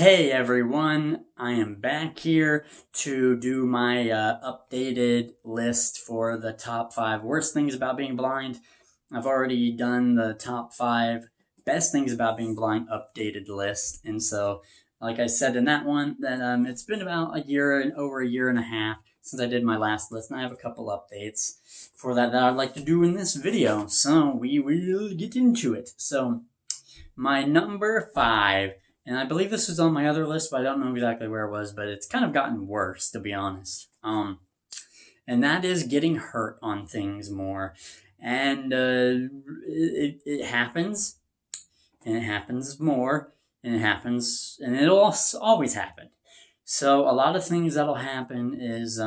Hey everyone, I am back here to do my updated list for the top 5 worst things about being blind. I've already done the top 5 best things about being blind updated list, and so, like I said in that one, that it's been about over a year and a half since I did my last list, and I have a couple updates for that I'd like to do in this video. So we will get into it. So my number 5. And I believe this was on my other list, but I don't know exactly where it was, but it's kind of gotten worse, to be honest. And that is getting hurt on things more. And it happens, and it happens more, and it happens, and it'll always happen. So a lot of things that'll happen is,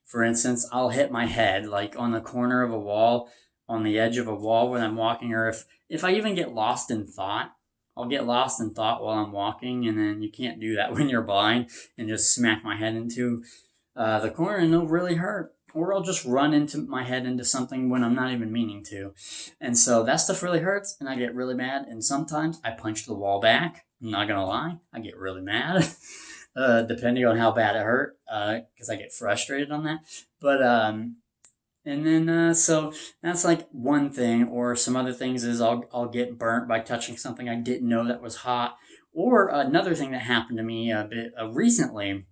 for instance, I'll hit my head, like on the corner of a wall, on the edge of a wall when I'm walking, or if I even get lost in thought, I'll get lost in thought while I'm walking, and then you can't do that when you're blind, and just smack my head into the corner, and it'll really hurt. Or I'll just run into my head into something when I'm not even meaning to. And so that stuff really hurts, and I get really mad, and sometimes I punch the wall back. I'm not gonna lie, I get really mad, depending on how bad it hurt, because I get frustrated on that. But and then, so that's like one thing, or some other things is I'll get burnt by touching something I didn't know that was hot. Or another thing that happened to me a bit recently,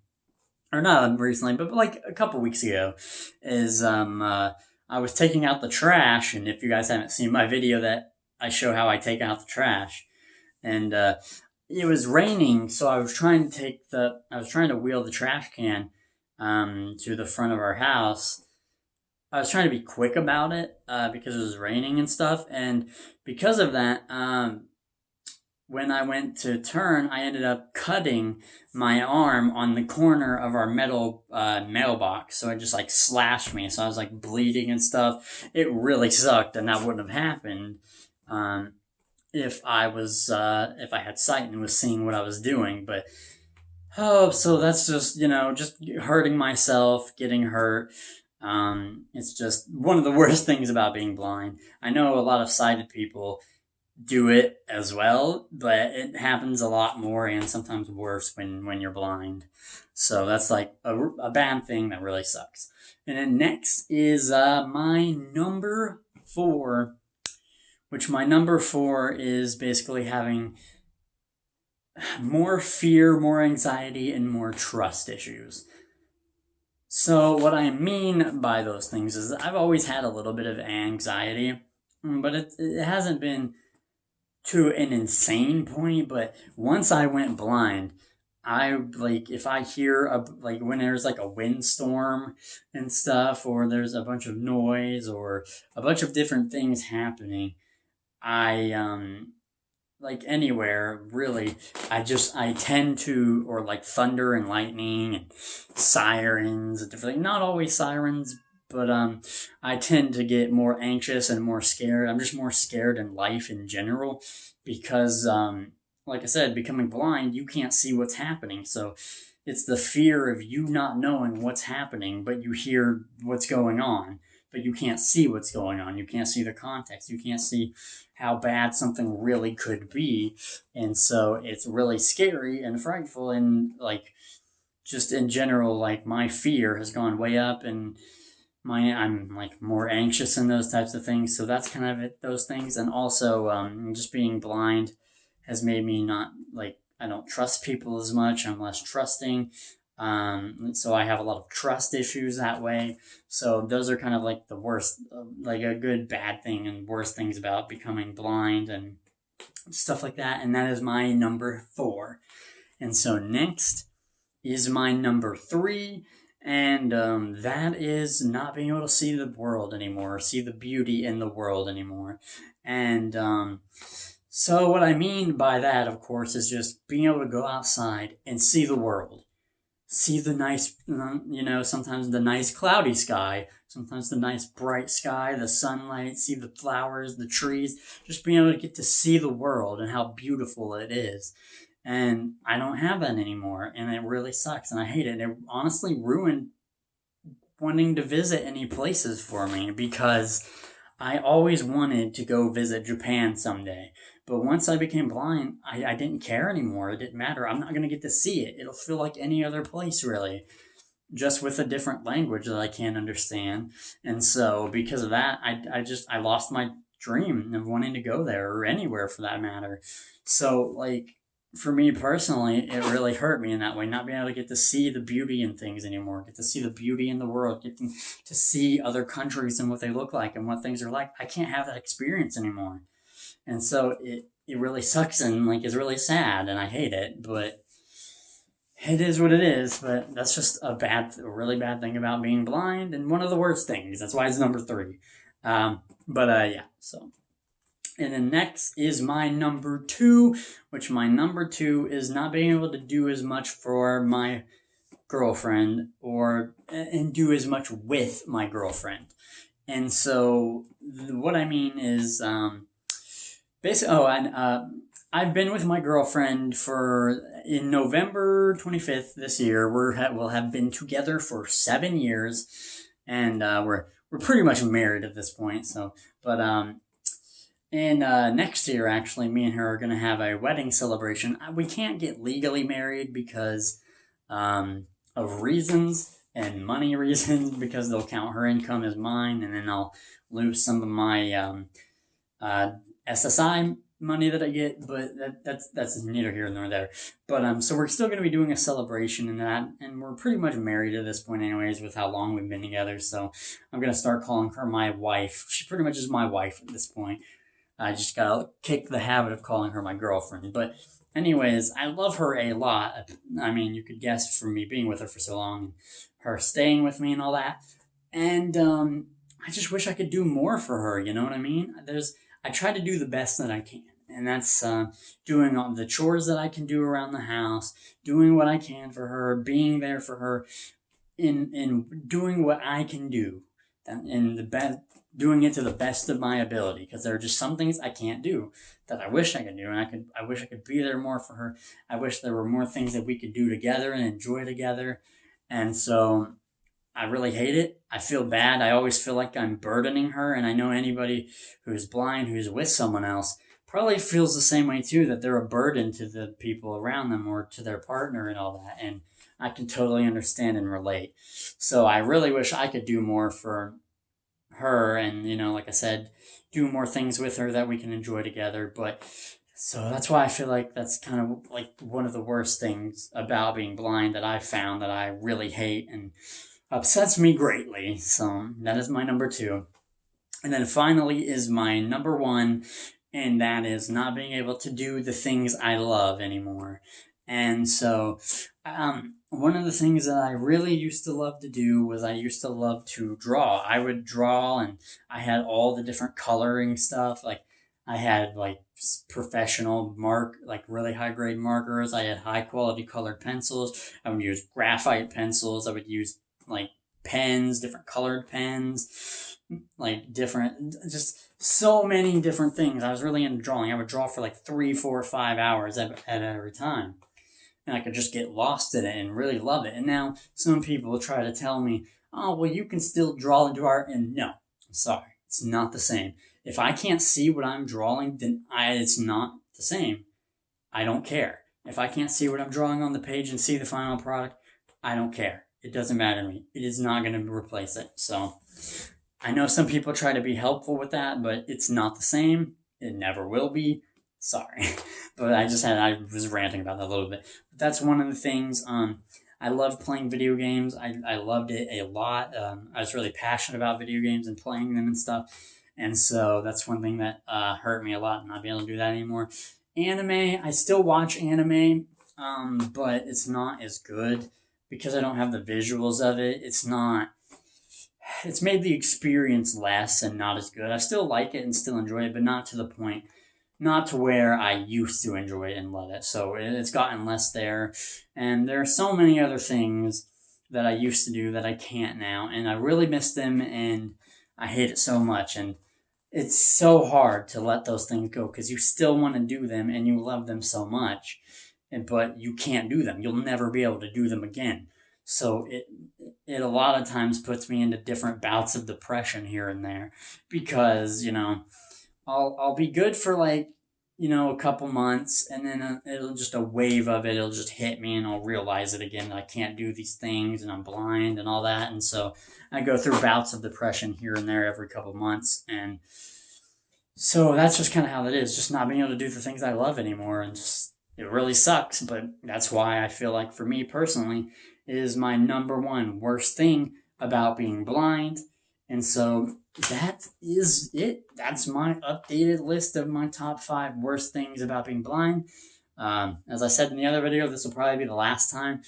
or not recently, but like a couple weeks ago, is I was taking out the trash, and if you guys haven't seen my video that I show how I take out the trash, and it was raining, so I was trying to wheel the trash can to the front of our house. I was trying to be quick about it because it was raining and stuff, and because of that, when I went to turn, I ended up cutting my arm on the corner of our metal mailbox, so it just like slashed me, so I was like bleeding and stuff. It really sucked, and that wouldn't have happened if I had sight and was seeing what I was doing, but so that's just, just hurting myself, getting hurt. It's just one of the worst things about being blind. I know a lot of sighted people do it as well, but it happens a lot more and sometimes worse when you're blind. So that's like a bad thing that really sucks. And then next is my number 4, which my number 4 is basically having more fear, more anxiety, and more trust issues. So what I mean by those things is I've always had a little bit of anxiety, but it hasn't been to an insane point. But once I went blind, if I hear when there's like a windstorm and stuff, or there's a bunch of noise or a bunch of different things happening, like anywhere really, I tend to, or like thunder and lightning and sirens and different things. Not always sirens, but I tend to get more anxious and more scared. I'm just more scared in life in general because like I said, becoming blind, you can't see what's happening, so it's the fear of you not knowing what's happening, but you hear what's going on, but you can't see what's going on. You can't see the context. You can't see how bad something really could be. And so it's really scary and frightful. And like, just in general, like my fear has gone way up, and I'm like more anxious and those types of things. So that's kind of it, those things. And also just being blind has made me not, like, I don't trust people as much. I'm less trusting. So I have a lot of trust issues that way. So those are kind of like the worst, like a good, bad thing and worst things about becoming blind and stuff like that. And that is my number 4. And so next is my number 3. And that is not being able to see the world anymore, see the beauty in the world anymore. And so what I mean by that, of course, is just being able to go outside and see the world. See the nice, sometimes the nice cloudy sky, sometimes the nice bright sky, the sunlight, see the flowers, the trees, just being able to get to see the world and how beautiful it is. And I don't have that anymore, and it really sucks, and I hate it. And it honestly ruined wanting to visit any places for me, because I always wanted to go visit Japan someday, But once I became blind, I didn't care anymore. It didn't matter. I'm not going to get to see it. It'll feel like any other place, really, just with a different language that I can't understand. And so because of that, I lost my dream of wanting to go there or anywhere for that matter. So like for me personally, it really hurt me in that way, not being able to get to see the beauty in things anymore, get to see the beauty in the world, get to see other countries and what they look like and what things are like. I can't have that experience anymore. And so it really sucks and like is really sad and I hate it, but it is what it is. But that's just a really bad thing about being blind and one of the worst things. That's why it's number three. Yeah, so. And then next is my number two, which my number two is not being able to do as much for my girlfriend and do as much with my girlfriend. And so what I mean is basically, I've been with my girlfriend in November 25th this year. We'll have been together for 7 years, and we're pretty much married at this point. So, but and next year, actually, me and her are going to have a wedding celebration. We can't get legally married because of reasons and money reasons, because they'll count her income as mine, and then I'll lose some of my SSI money that I get. But that's neither here nor there. But so we're still going to be doing a celebration in that, and we're pretty much married at this point, anyways, with how long we've been together. So I'm going to start calling her my wife. She pretty much is my wife at this point. I just gotta kick the habit of calling her my girlfriend. But anyways, I love her a lot. I mean, you could guess from me being with her for so long, and her staying with me and all that. And I just wish I could do more for her. You know what I mean? I try to do the best that I can, and that's doing all the chores that I can do around the house, doing what I can for her, being there for her, in doing what I can do, in the best. Doing it to the best of my ability, because there are just some things I can't do that I wish I could do, and I wish I could be there more for her. I wish there were more things that we could do together and enjoy together. And so I really hate it. I feel bad. I always feel like I'm burdening her, and I know anybody who's blind, who's with someone else, probably feels the same way too, that they're a burden to the people around them or to their partner and all that. And I can totally understand and relate. So I really wish I could do more for her, and like I said, do more things with her that we can enjoy together. But so that's why I feel like that's kind of like one of the worst things about being blind that I found, that I really hate and upsets me greatly. So that is my number two. And then finally is my number one, and that is not being able to do the things I love anymore. And so one of the things that I really used to love to do was I used to love to draw. I would draw, and I had all the different coloring stuff. Like I had like professional like really high grade markers. I had high quality colored pencils. I would use graphite pencils. I would use like pens, different colored pens, like different, just so many different things. I was really into drawing. I would draw for like 3, 4, 5 hours at every time. And I could just get lost in it and really love it. And now some people try to tell me, oh, well, you can still draw and do art. And no, I'm sorry. It's not the same. If I can't see what I'm drawing, then it's not the same. I don't care. If I can't see what I'm drawing on the page and see the final product, I don't care. It doesn't matter to me. It is not going to replace it. So I know some people try to be helpful with that, but it's not the same. It never will be. Sorry. But I was ranting about that a little bit. But that's one of the things. I love playing video games. I loved it a lot. I was really passionate about video games and playing them and stuff. And so that's one thing that hurt me a lot, not being able to do that anymore. Anime, I still watch anime, but it's not as good because I don't have the visuals of it. It's made the experience less and not as good. I still like it and still enjoy it, but not to the point, not to where I used to enjoy it and love it. So it's gotten less there. And there are so many other things that I used to do that I can't now. And I really miss them, and I hate it so much. And it's so hard to let those things go because you still want to do them and you love them so much. But you can't do them. You'll never be able to do them again. So it a lot of times puts me into different bouts of depression here and there because, I'll be good for like you know, a couple months, and then it'll just a wave of it. It'll just hit me, and I'll realize it again that I can't do these things, and I'm blind and all that. And so I go through bouts of depression here and there every couple months, and so that's just kind of how it is. Just not being able to do the things I love anymore, and just it really sucks. But that's why I feel like for me personally, it is my number one worst thing about being blind. And so that is it. That's my updated list of my top 5 worst things about being blind. As I said in the other video, this will probably be the last time.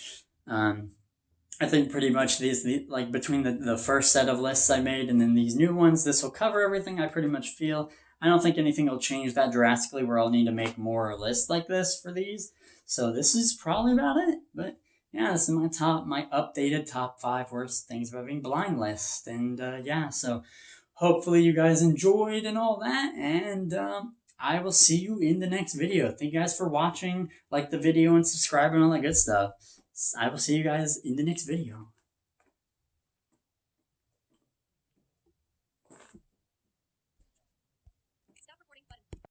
I think pretty much like between the first set of lists I made and then these new ones, this will cover everything I pretty much feel. I don't think anything will change that drastically where I'll need to make more lists like this for these. So this is probably about it. But yeah, this is my updated top 5 worst things about being blind list. And yeah, so hopefully you guys enjoyed and all that. And I will see you in the next video. Thank you guys for watching. Like the video and subscribe and all that good stuff. I will see you guys in the next video.